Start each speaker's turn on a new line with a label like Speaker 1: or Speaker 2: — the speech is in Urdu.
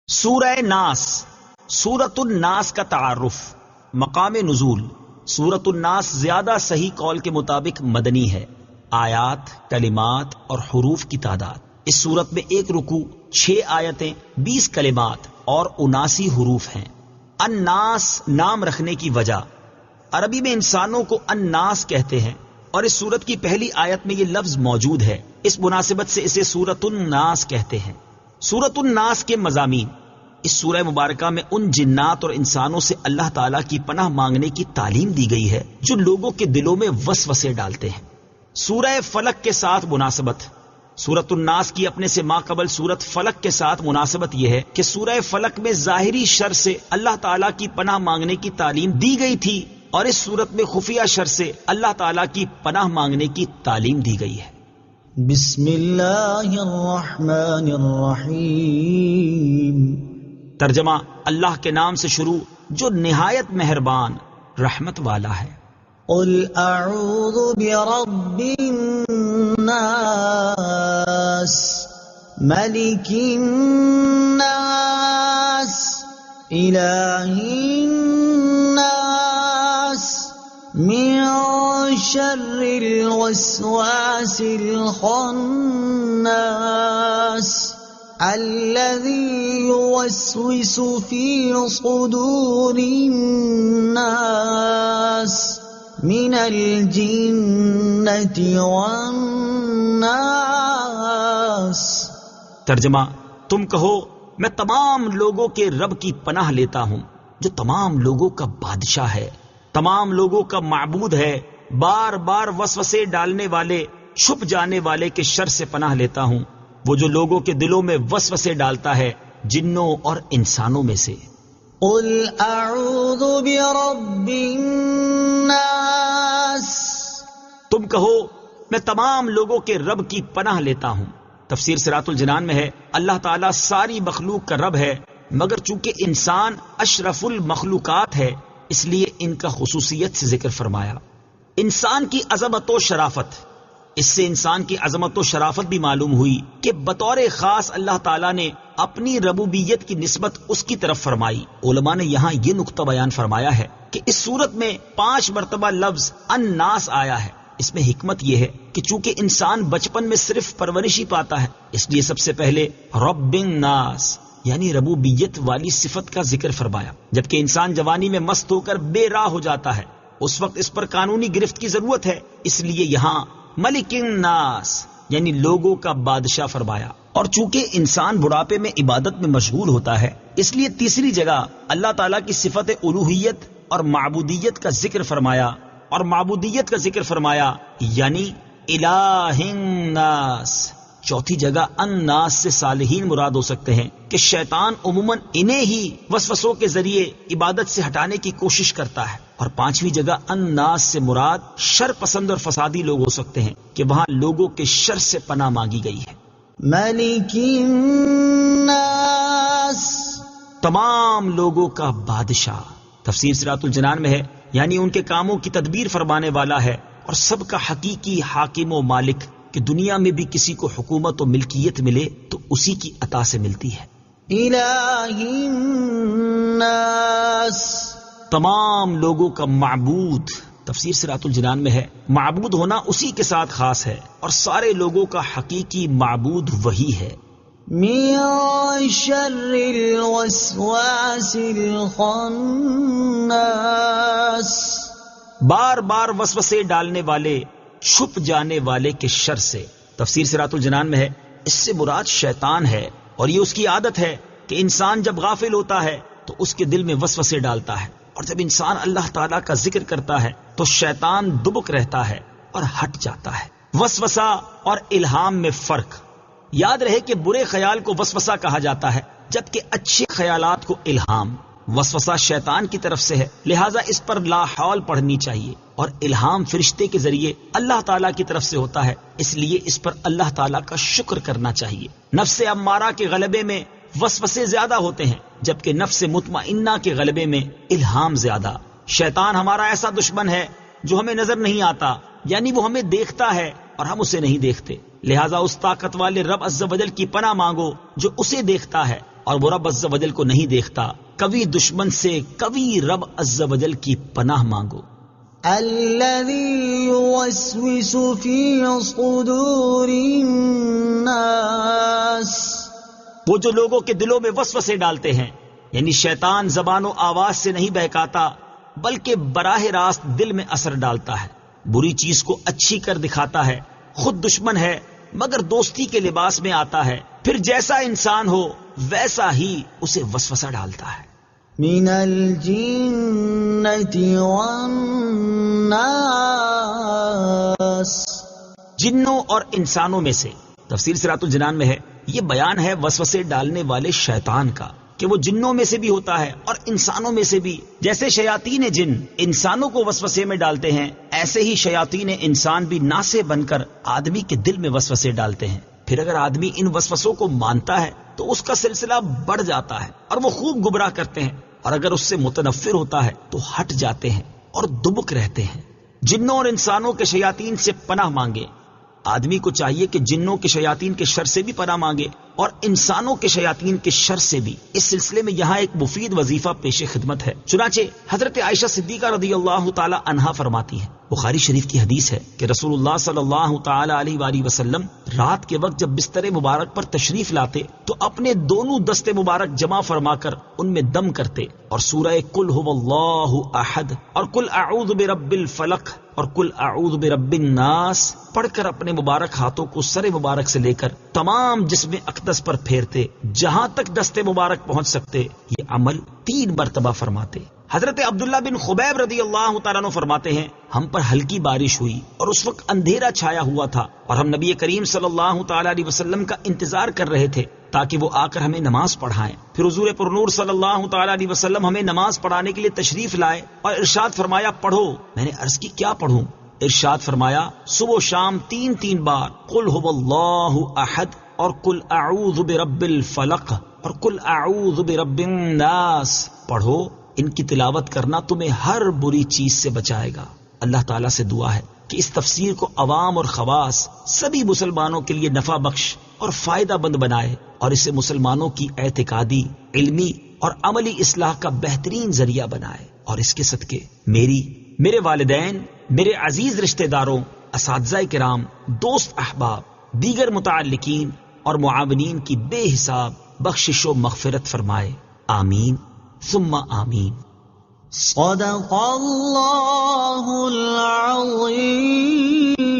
Speaker 1: سورہ ناس، سورۃ الناس کا تعارف، مقام نزول۔ سورۃ الناس زیادہ صحیح قول کے مطابق مدنی ہے۔ آیات، کلمات اور حروف کی تعداد: اس سورت میں 1 رکوع، 6 آیتیں، 20 کلمات اور 79 حروف ہیں۔ الناس نام رکھنے کی وجہ: عربی میں انسانوں کو الناس کہتے ہیں اور اس سورت کی پہلی آیت میں یہ لفظ موجود ہے، اس مناسبت سے اسے سورۃ الناس کہتے ہیں۔ سورۃ الناس کے مضامین: اس سورہ مبارکہ میں ان جنات اور انسانوں سے اللہ تعالیٰ کی پناہ مانگنے کی تعلیم دی گئی ہے جو لوگوں کے دلوں میں وسوسے ڈالتے ہیں۔ سورہ فلق کے ساتھ مناسبت: سورۃ الناس کی اپنے سے ماقبل سورت فلق کے ساتھ مناسبت یہ ہے کہ سورہ فلق میں ظاہری شر سے اللہ تعالیٰ کی پناہ مانگنے کی تعلیم دی گئی تھی اور اس سورت میں خفیہ شر سے اللہ تعالیٰ کی پناہ مانگنے کی تعلیم دی گئی ہے۔
Speaker 2: بسم اللہ الرحمن الرحیم۔
Speaker 1: ترجمہ: اللہ کے نام سے شروع جو نہایت مہربان رحمت والا ہے۔
Speaker 2: قل اعوذ برب الناس ملک الناس الہ الناس من شر الوسواس الخناس الذي يوسوس في صدور الناس من الجنة والناس۔
Speaker 1: ترجمہ: تم کہو میں تمام لوگوں کے رب کی پناہ لیتا ہوں جو تمام لوگوں کا بادشاہ ہے، تمام لوگوں کا معبود ہے، بار بار وسوسے ڈالنے والے، چھپ جانے والے کے شر سے پناہ لیتا ہوں، وہ جو لوگوں کے دلوں میں وسوسے ڈالتا ہے، جنوں اور انسانوں میں سے۔
Speaker 2: قل اعوذ برب الناس۔
Speaker 1: تم کہو میں تمام لوگوں کے رب کی پناہ لیتا ہوں۔ تفسیر صراط الجنان میں ہے اللہ تعالیٰ ساری مخلوق کا رب ہے، مگر چونکہ انسان اشرف المخلوقات ہے اس لیے ان کا خصوصیت سے ذکر فرمایا۔ انسان کی عظمت و شرافت: اس سے انسان کی عظمت و شرافت بھی معلوم ہوئی کہ بطور خاص اللہ تعالیٰ نے اپنی ربوبیت کی نسبت اس کی طرف فرمائی۔ علماء نے یہاں یہ نقطہ بیان فرمایا ہے کہ اس صورت میں 5 مرتبہ لفظ الناس آیا ہے۔ اس میں حکمت یہ ہے کہ چونکہ انسان بچپن میں صرف پرورش ہی پاتا ہے، اس لیے سب سے پہلے رب الناس یعنی ربوبیت والی صفت کا ذکر فرمایا۔ جبکہ انسان جوانی میں مست ہو کر بے راہ ہو جاتا ہے، اس وقت اس پر قانونی گرفت کی ضرورت ہے، اس لیے یہاں ملک الناس یعنی لوگوں کا بادشاہ فرمایا۔ اور چونکہ انسان بڑھاپے میں عبادت میں مشغول ہوتا ہے، اس لیے تیسری جگہ اللہ تعالیٰ کی صفت الوہیت اور معبودیت کا ذکر فرمایا، اور معبودیت کا ذکر فرمایا یعنی الہ الناس۔ چوتھی جگہ الناس سے صالحین مراد ہو سکتے ہیں کہ شیطان عموماً انہیں ہی وسوسوں کے ذریعے عبادت سے ہٹانے کی کوشش کرتا ہے۔ اور 5ویں جگہ الناس سے مراد شر پسند اور فسادی لوگ ہو سکتے ہیں کہ وہاں لوگوں کے شر سے پناہ مانگی گئی ہے۔
Speaker 2: ملک الناس،
Speaker 1: تمام لوگوں کا بادشاہ۔ تفسیر صراط الجنان میں ہے یعنی ان کے کاموں کی تدبیر فرمانے والا ہے اور سب کا حقیقی حاکم و مالک، کہ دنیا میں بھی کسی کو حکومت و ملکیت ملے تو اسی کی عطا سے ملتی ہے۔
Speaker 2: الہ الناس،
Speaker 1: تمام لوگوں کا معبود۔ تفسیر صراط الجنان میں ہے معبود ہونا اسی کے ساتھ خاص ہے اور سارے لوگوں کا حقیقی معبود وہی ہے۔
Speaker 2: من شر الوسواس الخناس،
Speaker 1: بار بار وسوسے ڈالنے والے، چھپ جانے والے کے شر سے۔ تفسیر صراط الجنان میں ہے اس سے مراد شیطان ہے، اور یہ اس کی عادت ہے کہ انسان جب غافل ہوتا ہے تو اس کے دل میں وسوسے ڈالتا ہے، اور جب انسان اللہ تعالیٰ کا ذکر کرتا ہے تو شیطان دبک رہتا ہے اور ہٹ جاتا ہے۔ وسوسہ اور الہام میں فرق: یاد رہے کہ برے خیال کو وسوسہ کہا جاتا ہے جبکہ اچھے خیالات کو الہام۔ وسوسہ شیطان کی طرف سے ہے، لہٰذا اس پر لا حول پڑھنی چاہیے، اور الہام فرشتے کے ذریعے اللہ تعالیٰ کی طرف سے ہوتا ہے، اس لیے اس پر اللہ تعالیٰ کا شکر کرنا چاہیے۔ نفس امارہ کے غلبے میں وسوسے زیادہ ہوتے ہیں جبکہ نفس مطمئنہ کے غلبے میں الہام زیادہ۔ شیطان ہمارا ایسا دشمن ہے جو ہمیں نظر نہیں آتا، یعنی وہ ہمیں دیکھتا ہے اور ہم اسے نہیں دیکھتے، لہٰذا اس طاقت والے رب عز و جل کی پناہ مانگو جو اسے دیکھتا ہے اور وہ رب عز و جل کو نہیں دیکھتا، کبھی دشمن سے کبھی رب عز و جل کی پناہ مانگو۔
Speaker 2: الذي يوسوس في صدور الناس،
Speaker 1: وہ جو لوگوں کے دلوں میں وسوسے ڈالتے ہیں، یعنی شیطان زبان و آواز سے نہیں بہکاتا بلکہ براہ راست دل میں اثر ڈالتا ہے، بری چیز کو اچھی کر دکھاتا ہے، خود دشمن ہے مگر دوستی کے لباس میں آتا ہے، پھر جیسا انسان ہو ویسا ہی اسے وسوسہ ڈالتا ہے۔
Speaker 2: من الجنة والناس،
Speaker 1: جنوں اور انسانوں میں سے۔ تفسیر صراط الجنان میں ہے یہ بیان ہے وسوسے ڈالنے والے شیطان کا کہ وہ جنوں میں سے بھی ہوتا ہے اور انسانوں میں سے بھی۔ جیسے شیاطین جن انسانوں کو وسوسے میں ڈالتے ہیں، ایسے ہی شیاطین انسان بھی ناسے بن کر آدمی کے دل میں وسوسے ڈالتے ہیں۔ پھر اگر آدمی ان وسوسوں کو مانتا ہے تو اس کا سلسلہ بڑھ جاتا ہے اور وہ خوب گمراہ کرتے ہیں، اور اگر اس سے متنفر ہوتا ہے تو ہٹ جاتے ہیں اور دبک رہتے ہیں۔ جنوں اور انسانوں کے شیاطین سے پناہ مانگے۔ آدمی کو چاہیے کہ جنوں کے شیاطین کے شر سے بھی پناہ مانگے اور انسانوں کے شیاطین کے شر سے بھی۔ اس سلسلے میں یہاں ایک مفید وظیفہ پیش خدمت ہے۔ چنانچہ حضرت عائشہ صدیقہ رضی اللہ تعالی عنہا فرماتی ہیں، بخاری شریف کی حدیث ہے کہ رسول اللہ صلی اللہ تعالی علیہ وآلہ وسلم رات کے وقت جب بستر مبارک پر تشریف لاتے تو اپنے دونوں دست مبارک جمع فرما کر ان میں دم کرتے اور سورہ قل هو اللہ احد اور قل اعوذ برب الفلق اور قل اعوذ برب الناس پڑھ کر اپنے مبارک ہاتھوں کو سر مبارک سے لے کر تمام جسم اقدس پر پھیرتے، جہاں تک دست مبارک پہنچ سکتے۔ یہ عمل 3 مرتبہ فرماتے۔ حضرت عبداللہ بن خبیب رضی اللہ تعالیٰ عنہ فرماتے ہیں، ہم پر ہلکی بارش ہوئی اور اس وقت اندھیرا چھایا ہوا تھا اور ہم نبی کریم صلی اللہ تعالیٰ علیہ وسلم کا انتظار کر رہے تھے تاکہ وہ آ کر ہمیں نماز پڑھائیں۔ پھر حضور پرنور صلی اللہ تعالیٰ علیہ وسلم ہمیں نماز پڑھانے کے لیے تشریف لائے اور ارشاد فرمایا پڑھو۔ میں نے عرض کی کیا پڑھوں؟ ارشاد فرمایا صبح و شام 3 بار قل هو اللہ احد اور قل اعوذ برب الفلق اور قل اعوذ برب الناس پڑھو۔ ان کی تلاوت کرنا تمہیں ہر بری چیز سے بچائے گا۔ اللہ تعالیٰ سے دعا ہے کہ اس تفسیر کو عوام اور خواص سبھی مسلمانوں کے لیے نفع بخش اور فائدہ مند بنائے اور اسے مسلمانوں کی اعتقادی، علمی اور عملی اصلاح کا بہترین ذریعہ بنائے، اور اس کے صدقے میرے والدین، میرے عزیز رشتہ داروں، اساتذہ کرام، دوست احباب، دیگر متعلقین اور معاونین کی بے حساب بخشش و مغفرت فرمائے، آمین ثم آمین۔
Speaker 2: صدق اللہ العظیم۔